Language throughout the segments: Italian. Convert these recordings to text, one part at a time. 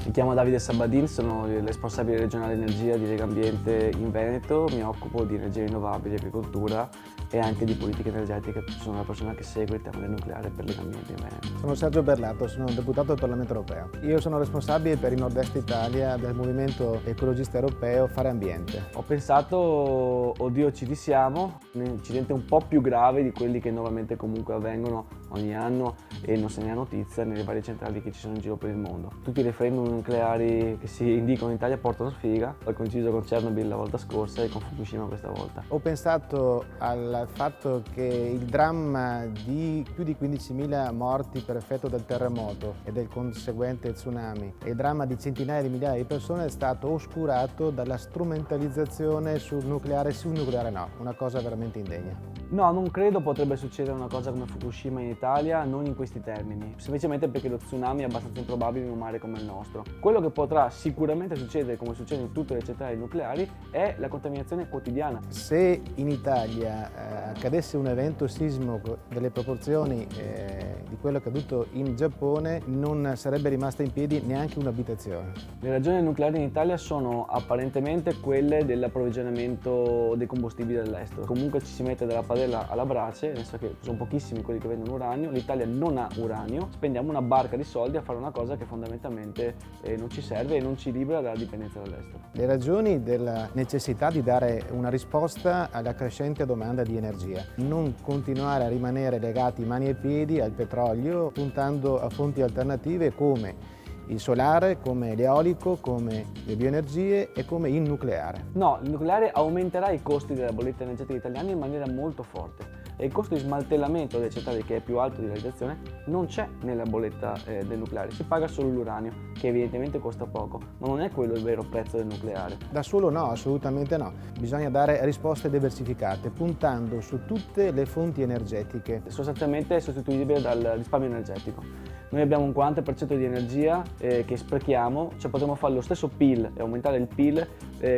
Mi chiamo Davide Sabadin, sono il responsabile regionale energia di Legambiente in Veneto, mi occupo di energie rinnovabili, agricoltura e anche di politica energetica. Sono la persona che segue il tema del nucleare per Legambiente in Veneto. Sono Sergio Berlato, sono un deputato del Parlamento Europeo. Io sono responsabile per il nord-est Italia del movimento ecologista europeo Fare Ambiente. Ho pensato, oddio ci risiamo, un incidente un po' più grave di quelli che normalmente comunque avvengono ogni anno e non se ne ha notizia nelle varie centrali che ci sono in giro per il mondo. Tutti i referendum nucleari che si indicano in Italia portano sfiga, ho coinciso con Chernobyl la volta scorsa e con Fukushima questa volta. Ho pensato al fatto che il dramma di più di 15.000 morti per effetto del terremoto e del conseguente tsunami e il dramma di centinaia di migliaia di persone è stato oscurato dalla strumentalizzazione sul nucleare sì, sul nucleare no, una cosa veramente indegna. No, non credo potrebbe succedere una cosa come Fukushima in Italia, non in questi termini, semplicemente perché lo tsunami è abbastanza improbabile in un mare come il nostro. Quello che potrà sicuramente succedere, come succede in tutte le centrali nucleari, è la contaminazione quotidiana. Se in Italia accadesse un evento sismico delle proporzioni di quello accaduto in Giappone, non sarebbe rimasta in piedi neanche un'abitazione. Le ragioni del nucleare in Italia sono apparentemente quelle dell'approvvigionamento dei combustibili dall'estero. Comunque ci si mette dalla padella alla brace, nel senso che sono pochissimi quelli che vendono uranio, l'Italia non ha uranio, spendiamo una barca di soldi a fare una cosa che fondamentalmente non ci serve e non ci libera dalla dipendenza dall'estero. Le ragioni della necessità di dare una risposta alla crescente domanda di energia, non continuare a rimanere legati mani e piedi al petrolio puntando a fonti alternative come il solare, come l'eolico, come le bioenergie e come il nucleare. No, il nucleare aumenterà i costi della bolletta energetica italiana in maniera molto forte e il costo di smantellamento delle centrali, che è più alto di realizzazione, non c'è nella bolletta del nucleare, si paga solo l'uranio, che evidentemente costa poco, ma non è quello il vero prezzo del nucleare. Da solo no, assolutamente no. Bisogna dare risposte diversificate, puntando su tutte le fonti energetiche. Sostanzialmente è sostituibile dal risparmio energetico. Noi abbiamo un 40% di energia che sprechiamo, cioè potremmo fare lo stesso PIL e aumentare il PIL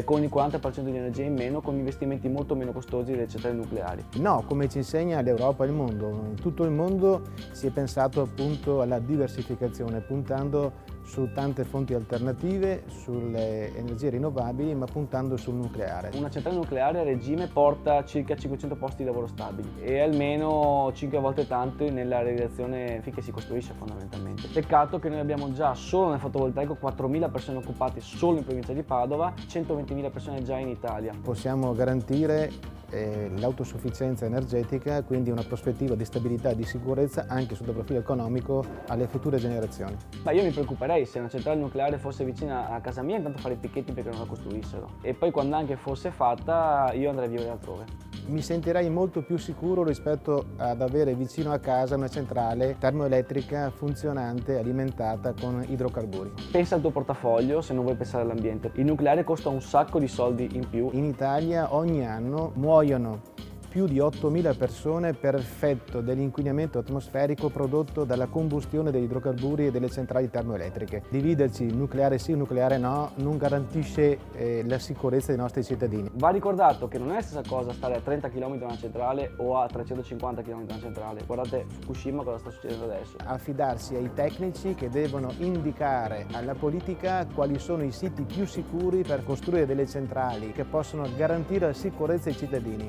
con il 40% di energia in meno, con investimenti molto meno costosi delle centrali nucleari. No, come ci insegna l'Europa e il mondo. In tutto il mondo si è pensato appunto alla diversificazione, puntando su tante fonti alternative, sulle energie rinnovabili, ma puntando sul nucleare. Una centrale nucleare a regime porta circa 500 posti di lavoro stabili e almeno 5 volte tanto nella realizzazione finché si costruisce fondamentalmente. Peccato che noi abbiamo già solo nel fotovoltaico 4.000 persone occupate solo in provincia di Padova, 120.000 persone già in Italia. Possiamo garantire l'autosufficienza energetica, quindi una prospettiva di stabilità e di sicurezza anche sotto il profilo economico alle future generazioni. Ma io mi preoccuperei se una centrale nucleare fosse vicina a casa mia, intanto fare i picchetti perché non la costruissero e poi quando anche fosse fatta io andrei a vivere altrove. Mi sentirei molto più sicuro rispetto ad avere vicino a casa una centrale termoelettrica funzionante, alimentata con idrocarburi. Pensa al tuo portafoglio se non vuoi pensare all'ambiente. Il nucleare costa un sacco di soldi in più. In Italia ogni anno muoiono più di 8.000 persone per effetto dell'inquinamento atmosferico prodotto dalla combustione degli idrocarburi e delle centrali termoelettriche. Dividerci nucleare sì, nucleare no, non garantisce la sicurezza dei nostri cittadini. Va ricordato che non è la stessa cosa stare a 30 km da una centrale o a 350 km da una centrale. Guardate Fukushima cosa sta succedendo adesso. Affidarsi ai tecnici che devono indicare alla politica quali sono i siti più sicuri per costruire delle centrali che possono garantire la sicurezza ai cittadini.